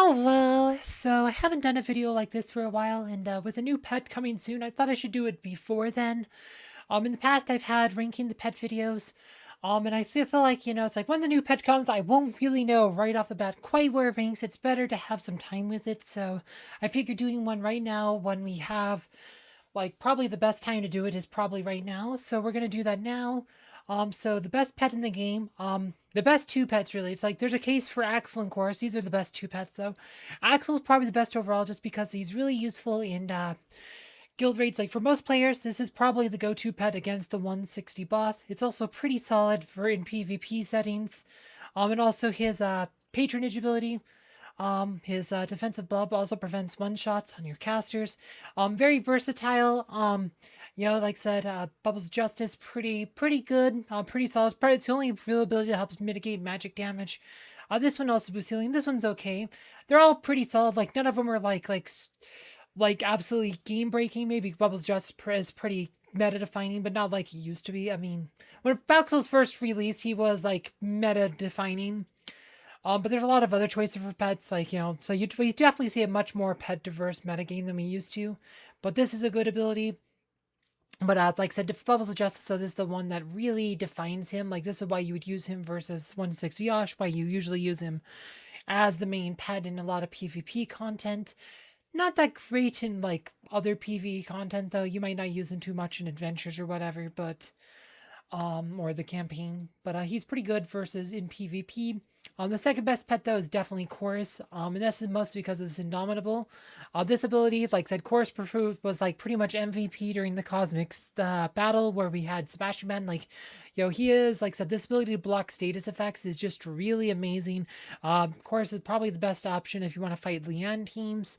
Hello! So I haven't done a video like this for a while, and with a new pet coming soon, I thought I should do it before then. In the past, I've had ranking the pet videos, and I still feel like, it's like when the new pet comes, I won't really know right off the bat quite where it ranks. It's better to have some time with it, so I figured doing one right now when we have like probably the best time to do it is probably right now. So we're gonna do that now. So the best pet in the game, the best two pets really. It's like there's a case for Axel and Chorus. These are the best two pets though. Axel's probably the best overall just because he's really useful in guild raids. Like for most players, this is probably the go-to pet against the 160 boss. It's also pretty solid for in PvP settings. And also his patronage ability. His defensive blob also prevents one shots on your casters. Very versatile. Like I said, Bubbles Justice pretty good. Pretty solid. It's the only real ability that helps mitigate magic damage. This one also boosts healing. This one's okay. They're all pretty solid. Like none of them are like absolutely game breaking. Maybe Bubbles Justice is pretty meta defining, but not like he used to be. I mean, when Baxel's first released, he was like meta defining. But there's a lot of other choices for pets, like, so we definitely see a much more pet diverse metagame than we used to. But this is a good ability. But like I said, Bubbles of Justice, so this is the one that really defines him. Like, this is why you would use him versus 160 Yosh, why you usually use him as the main pet in a lot of PvP content. Not that great in, like, other PvE content, though. You might not use him too much in adventures or whatever, but or the campaign, but he's pretty good versus in PvP. The second best pet though is definitely Chorus, and this is mostly because of this Indomitable. This ability, like I said, Chorus was like pretty much MVP during the Cosmics battle where we had Sebastian Ben. Like, he is, like I said, this ability to block status effects is just really amazing. Chorus is probably the best option if you want to fight Leanne teams.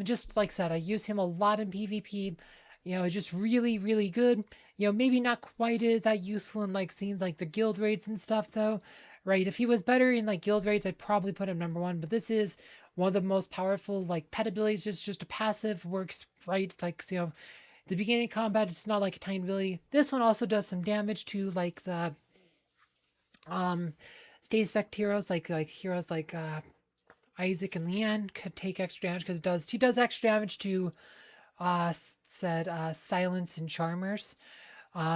Just like I said, I use him a lot in PvP. Just really, really good. Maybe not quite as that useful in like scenes like the guild raids and stuff though, right? If he was better in like guild raids, I'd probably put him number one, but this is one of the most powerful like pet abilities. It's just a passive, works right, like, the beginning of combat, it's not like a tiny ability. This one also does some damage to like the status effect heroes, like heroes like Isaac and Leanne could take extra damage because he does extra damage to Silence and Charmers.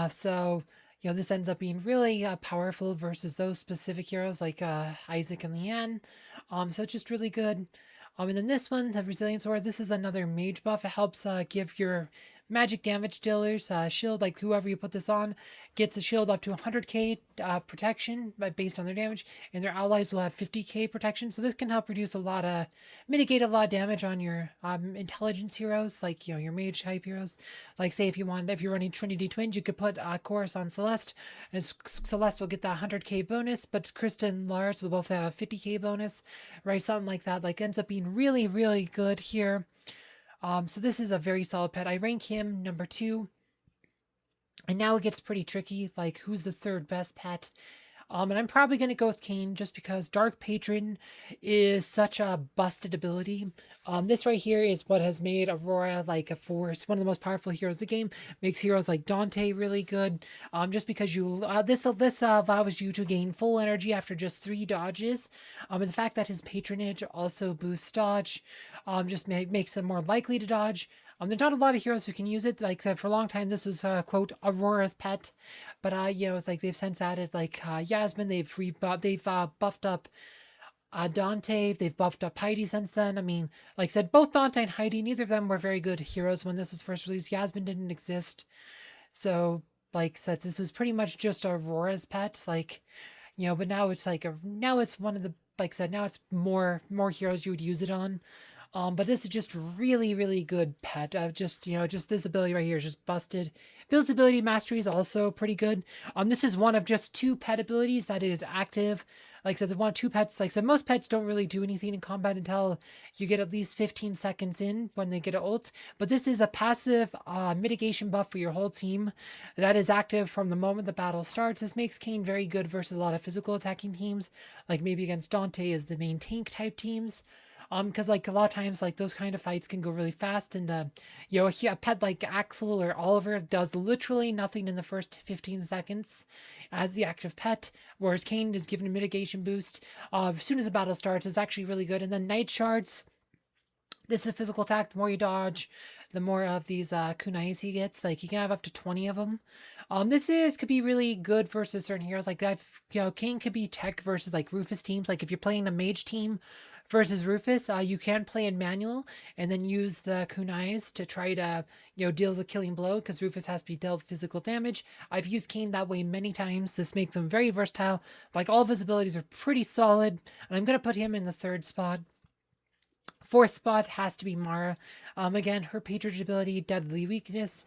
So, this ends up being really powerful versus those specific heroes like Isaac and Leanne. So it's just really good. And then this one, the Resilience Sword, this is another mage buff. It helps give your magic damage dealers shield, like whoever you put this on gets a shield up to 100k protection based on their damage, and their allies will have 50k protection. So this can help mitigate a lot of damage on your intelligence heroes, like your mage type heroes. Like say if you're running Trinity Twins, you could put Chorus on Celeste, and Celeste will get that 100k bonus, but Krista and Lars will both have a 50k bonus, right? Something like that. Like ends up being really, really good here. So this is a very solid pet. I rank him number 2. And now it gets pretty tricky, like who's the third best pet? And I'm probably going to go with Kayn just because Dark Patron is such a busted ability. This right here is what has made Aurora like a force, one of the most powerful heroes of the game. Makes heroes like Dante really good. Just because this allows you to gain full energy after just 3 dodges. And the fact that his patronage also boosts dodge, just makes him more likely to dodge. There's not a lot of heroes who can use it. Like I said, for a long time, this was, quote, Aurora's pet. But, it's like they've since added, like, Yasmin. They've buffed up Dante. They've buffed up Heidi since then. I mean, like I said, both Dante and Heidi, neither of them were very good heroes when this was first released. Yasmin didn't exist. So, like I said, this was pretty much just Aurora's pet. Like, but now it's like, now it's one of the, like I said, now it's more heroes you would use it on. But this is just really, really good pet. Just this ability right here is just busted. Ability Mastery is also pretty good. This is one of just 2 pet abilities that is active. Like I said, one of 2 pets. Like I said, most pets don't really do anything in combat until you get at least 15 seconds in when they get an ult. But this is a passive mitigation buff for your whole team that is active from the moment the battle starts. This makes Kayn very good versus a lot of physical attacking teams, like maybe against Dante as the main tank type teams. Because like a lot of times, like those kind of fights can go really fast, and a pet like Axel or Oliver does literally nothing in the first 15 seconds as the active pet, whereas Kayn is given a mitigation boost. As soon as the battle starts, it's actually really good. And then Night Shards, this is a physical attack. The more you dodge, the more of these kunais he gets. Like, you can have up to 20 of them. Could be really good versus certain heroes. Like, that, Kayn could be tech versus, like, Rufus teams. Like, if you're playing a mage team versus Rufus, you can play in manual and then use the kunais to try to, deal the killing blow, because Rufus has to be dealt physical damage. I've used Kayn that way many times. This makes him very versatile. Like, all of his abilities are pretty solid, and I'm going to put him in the 3rd spot. 4th spot has to be Mara. Again, her patronage ability, Deadly Weakness,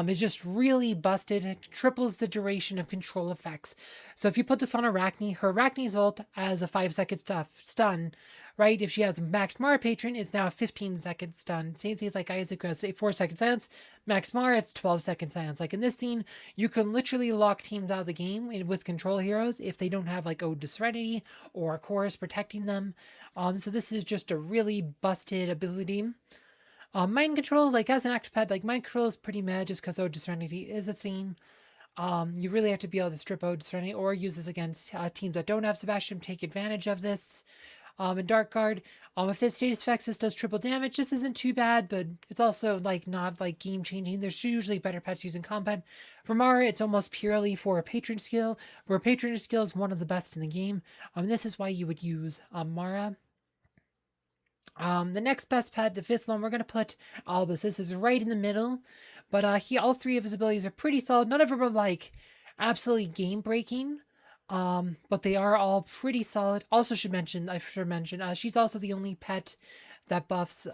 is just really busted. It triples the duration of control effects. So if you put this on Arachne, her Arachne's ult as a 5-second stun, right? If she has Max Mara patron, it's now a 15-second stun. Same thing like Isaac has a 4-second silence. Max Mara, it's 12-second silence. Like in this scene, you can literally lock teams out of the game with control heroes if they don't have like Ode to Serenity or a chorus protecting them. So this is just a really busted ability. Mind Control, like as an active pet, like Mind Control is pretty mad just because Ode to Serenity is a theme. You really have to be able to strip Ode to Serenity or use this against teams that don't have Sebastian, take advantage of this. And Dark Guard, if this status effects, this does triple damage. This isn't too bad, but it's also like not like game changing. There's usually better pets using combat. For Mara, it's almost purely for a patron skill, where patronage skill is one of the best in the game. This is why you would use Mara. The next best pet, the 5th one, we're going to put Albus. This is right in the middle, but all 3 of his abilities are pretty solid. None of them are like absolutely game breaking, but they are all pretty solid. Also should mention, she's also the only pet that buffs,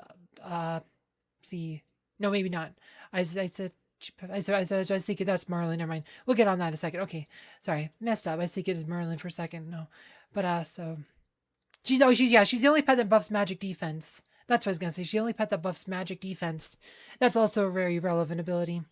no, maybe not. I said that's Merlin. Never mind. We'll get on that in a second. Okay, sorry, messed up. I was thinking it's Merlin for a second. No, but so. She's the only pet that buffs magic defense. That's what I was gonna say. She's the only pet that buffs magic defense. That's also a very relevant ability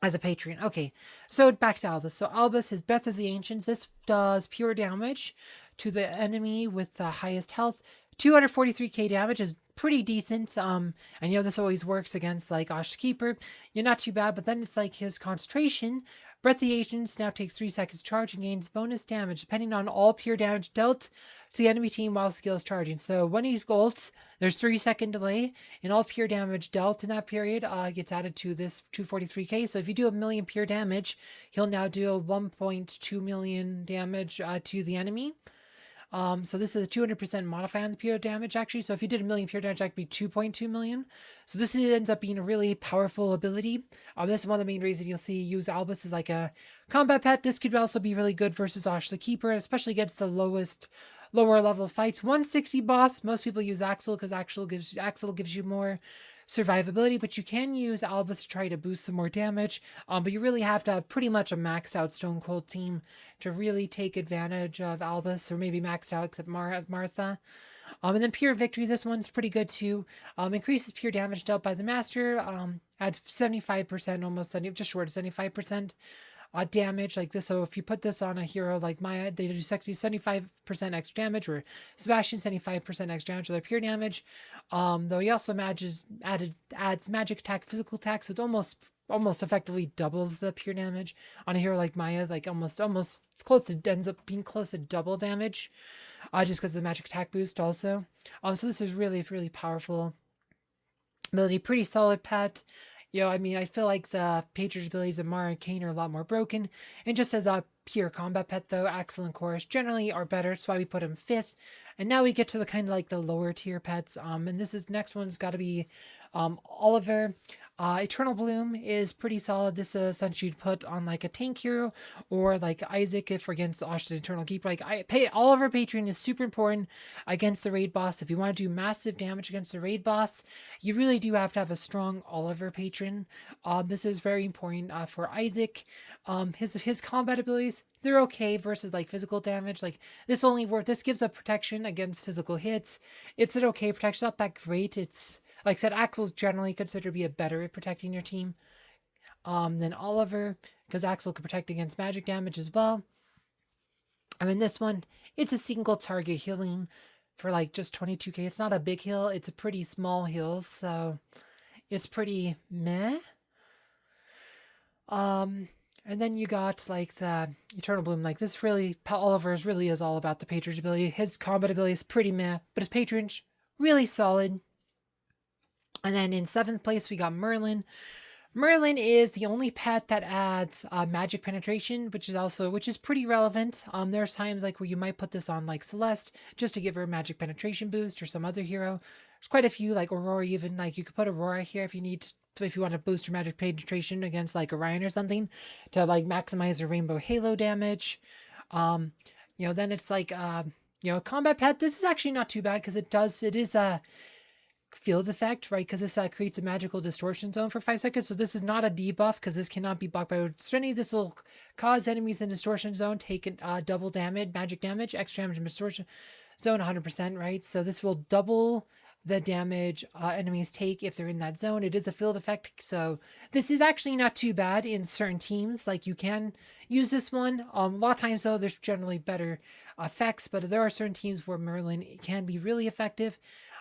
as a patron. Okay, so back to Albus. So Albus, his Breath of the Ancients. This does pure damage to the enemy with the highest health. 243k damage is pretty decent. And this always works against like Ashe the Keeper. You're not too bad, but then it's like his concentration. Breath of the Ancients now takes 3 seconds charge and gains bonus damage depending on all pure damage dealt to the enemy team while the skill is charging. So when he ults, there's 3-second delay, and all pure damage dealt in that period gets added to this 243k. So if you do 1 million pure damage, he'll now do 1.2 million damage to the enemy. So this is a 200% modifier on the pure damage, actually. So if you did 1 million pure damage, that could be 2.2 million. So this ends up being a really powerful ability. This is one of the main reasons you'll see use Albus as like a combat pet. This could also be really good versus Ashe the Keeper, especially against the lower level fights. 160 boss, most people use Axel because Axel gives you more survivability, but you can use Albus to try to boost some more damage. But you really have to have pretty much a maxed out Stone Cold team to really take advantage of Albus, or maybe maxed out except Martha. And then Pure Victory, this one's pretty good too. Increases pure damage dealt by the master. Adds 75%, just short of 75%. Damage like this. So if you put this on a hero like Maya, they do 75% extra damage, or Sebastian 75% extra damage with their pure damage. Though he also adds magic attack, physical attack, so it's almost effectively doubles the pure damage on a hero like Maya. Like almost ends up being close to double damage, just because of the magic attack boost also. So this is really, really powerful ability. Pretty solid pet. I feel like the patronage abilities of Mara and Kayn are a lot more broken. And just as a pure combat pet, though, Axel and Chorus generally are better. That's why we put him 5th. And now we get to the kind of like the lower tier pets. And next one's got to be Oliver. Eternal Bloom is pretty solid. This is essentially you'd put on like a tank hero, or like Isaac if against Ashe the Eternal Keeper. Oliver Patron is super important against the raid boss. If you want to do massive damage against the raid boss, you really do have to have a strong Oliver Patron. This is very important for Isaac. His combat abilities, they're okay versus like physical damage. Like this gives a protection against physical hits. It's an okay protection, not that great. It's like I said, Axel's generally considered to be a better at protecting your team than Oliver, because Axel can protect against magic damage as well. This one, it's a single target healing for like just 22k. It's not a big heal. It's a pretty small heal, so it's pretty meh. Um, and then you got like the Eternal Bloom. Like this really, Oliver's really is all about the patronage ability. His combat ability is pretty meh, but his patronage really solid. And then in seventh place we got Merlin. Merlin is the only pet that adds magic penetration, which is pretty relevant. There's times like where you might put this on like Celeste just to give her a magic penetration boost, or some other hero. There's quite a few, like Aurora even. Like you could put Aurora here if you need to, if you want to boost your magic penetration against like Orion or something to like maximize your Rainbow Halo damage. Um, then it's like combat pet. This is actually not too bad because it is a field effect, right? Because this creates a magical distortion zone for 5 seconds. So this is not a debuff because this cannot be blocked by Serenity. This will cause enemies in distortion zone take double damage, magic damage, extra damage in distortion zone 100%, right? So this will double the damage enemies take if they're in that zone. It is a field effect, so this is actually not too bad in certain teams. Like you can use this one. A lot of times though, there's generally better effects, but there are certain teams where Merlin can be really effective.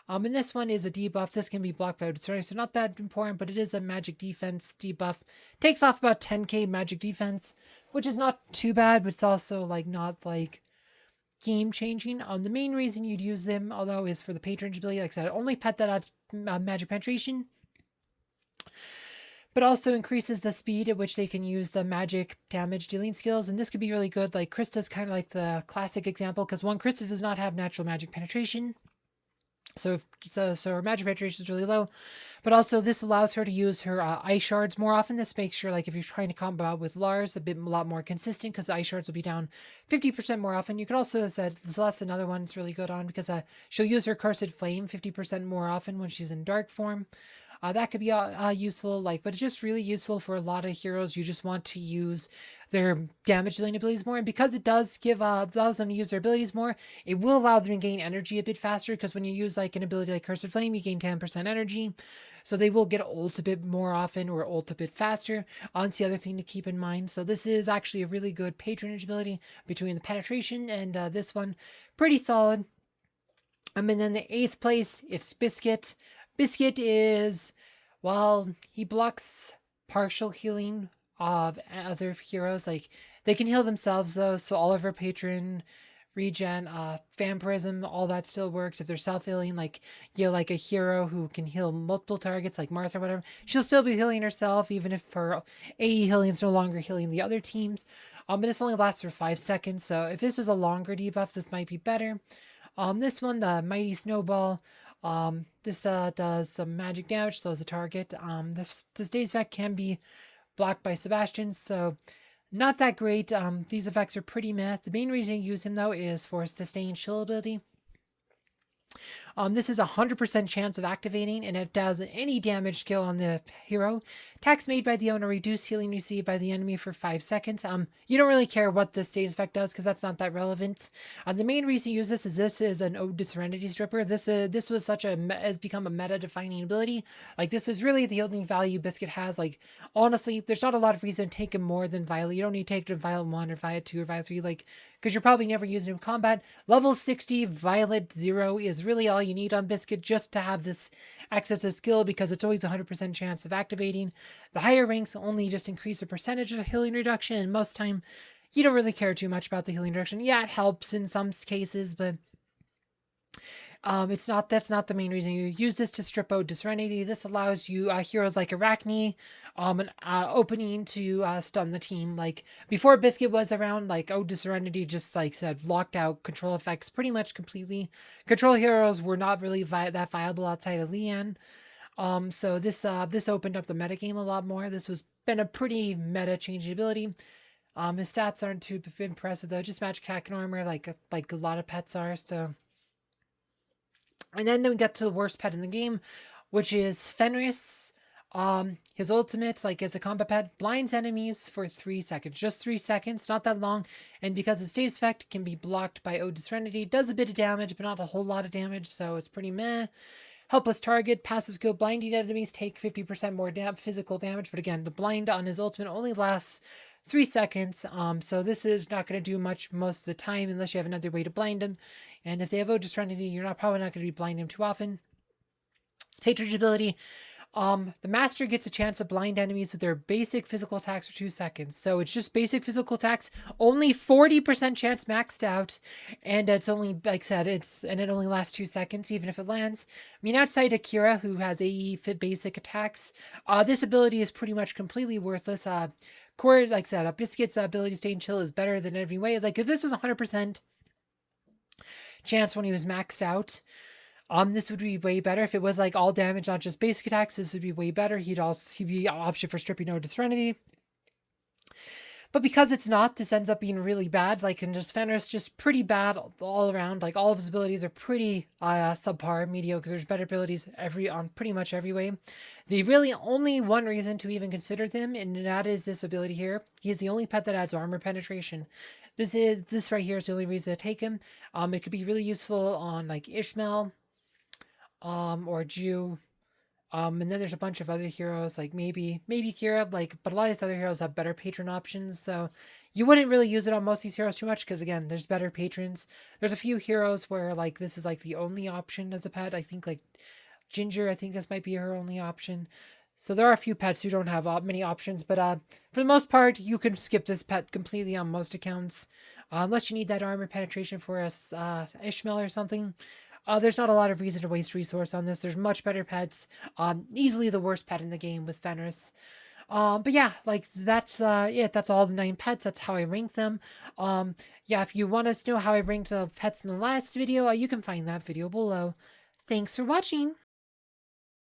And this one is a debuff. This can be blocked by Serenity, so not that important, but it is a magic defense debuff. Takes off about 10k magic defense, which is not too bad, but it's also like not like game changing. The main reason you'd use them, although, is for the patronage ability. Like I said, only pet that adds magic penetration, but also increases the speed at which they can use the magic damage dealing skills. And this could be really good. Like Krista's kind of like the classic example, because one, Krista does not have natural magic penetration. So her magic penetration is really low, but also this allows her to use her ice shards more often. This makes sure, like, if you're trying to combat with Lars, a lot more consistent, because the ice shards will be down 50% more often. You can also, as I said, Celeste, another one it's really good on, because she'll use her Cursed Flame 50% more often when she's in dark form. That could be useful, but it's just really useful for a lot of heroes. You just want to use their damage dealing abilities more, and because it does allows them to use their abilities more, it will allow them to gain energy a bit faster. Because when you use like an ability like Cursed Flame, you gain 10% energy, so they will get ult a bit more often or ult a bit faster. That's the other thing to keep in mind. So this is actually a really good patronage ability between the penetration and this one, pretty solid. And then the 8th place, it's Biscuit. Biscuit is, well, he blocks partial healing of other heroes. Like, they can heal themselves though, so Oliver, Patron, regen, vampirism, all that still works. If they're self-healing, like a hero who can heal multiple targets, like Martha or whatever, she'll still be healing herself, even if her AE healing is no longer healing the other teams. But this only lasts for 5 seconds, so if this was a longer debuff, this might be better. This one, the Mighty Snowball, this does some magic damage, slows the target. This day's effect can be blocked by Sebastian, so not that great. These effects are pretty meh. The main reason you use him though is for sustained chill ability. This is a 100% chance of activating, and it does any damage skill on the hero. Attacks made by the owner reduce healing received by the enemy for 5 seconds. You don't really care what the stage effect does, because that's not that relevant. The main reason you use this is an Ode to Serenity stripper. This was has become a meta-defining ability. Like, this is really the only value Biscuit has. Like, honestly, there's not a lot of reason to take him more than Violet. You don't need to take him to Violet 1 or Violet 2 or Violet 3, like, because you're probably never using him in combat. Level 60 Violet 0 is really all you need on Biscuit, just to have this access to skill, because it's always 100% chance of activating. The higher ranks only just increase the percentage of healing reduction, and most time you don't really care too much about the healing reduction. Yeah, it helps in some cases, but that's not the main reason you use this to strip out Serenity. This allows you heroes like Arachne an opening to stun the team. Like, before Biscuit was around, like, Ode to Serenity just, like said, locked out control effects pretty much completely. Control heroes were not really that viable outside of Leanne. So this opened up the metagame a lot more. This was been a pretty meta changing ability. His stats aren't too impressive though, just magic attack and armor, like a lot of pets are. So, and then we get to the worst pet in the game, which is Fenris. His ultimate, like, as a combat pet, blinds enemies for 3 seconds. Just 3 seconds, not that long. And because its status effect can be blocked by Ode to Serenity, does a bit of damage, but not a whole lot of damage, so it's pretty meh. Helpless target, passive skill, blinding enemies take 50% more physical damage, but again, the blind on his ultimate only lasts 3 seconds, so this is not going to do much most of the time unless you have another way to blind him. And if they have Ode to Serenity, you're probably not going to be blinding him too often. Patronage ability, The master gets a chance to blind enemies with their basic physical attacks for 2 seconds. So it's just basic physical attacks, only 40% chance maxed out, and it's only, like I said, it only lasts 2 seconds even if it lands. I mean, outside Akira, who has AE fit basic attacks, this ability is pretty much completely worthless. Core, like I said, Biscuit's ability to stay in chill is better than every way. Like, if this was 100% chance when he was maxed out, this would be way better. If it was like all damage, not just basic attacks, this would be way better. He'd be an option for stripping out his Serenity. But because it's not, this ends up being really bad. Like, and just Fenris, just pretty bad all around. Like, all of his abilities are pretty subpar, mediocre. There's better abilities on pretty much every way. The really only one reason to even consider him, and that is this ability here. He is the only pet that adds armor penetration. This right here is the only reason to take him. It could be really useful on like Ishmael, or Jew. And then there's a bunch of other heroes, like maybe Kira, like, but a lot of these other heroes have better patron options, so you wouldn't really use it on most of these heroes too much, because again, there's better patrons. There's a few heroes where, like, this is, like, the only option as a pet. I think, like, Ginger, I think this might be her only option. So there are a few pets who don't have many options, but for the most part, you can skip this pet completely on most accounts, unless you need that armor penetration for a Ishmael or something. There's not a lot of reason to waste resource on this. There's much better pets. Easily the worst pet in the game with Fenris. But yeah, like that's it. That's all the 9 pets. That's how I rank them. Yeah, if you want us to know how I ranked the pets in the last video, you can find that video below. Thanks for watching.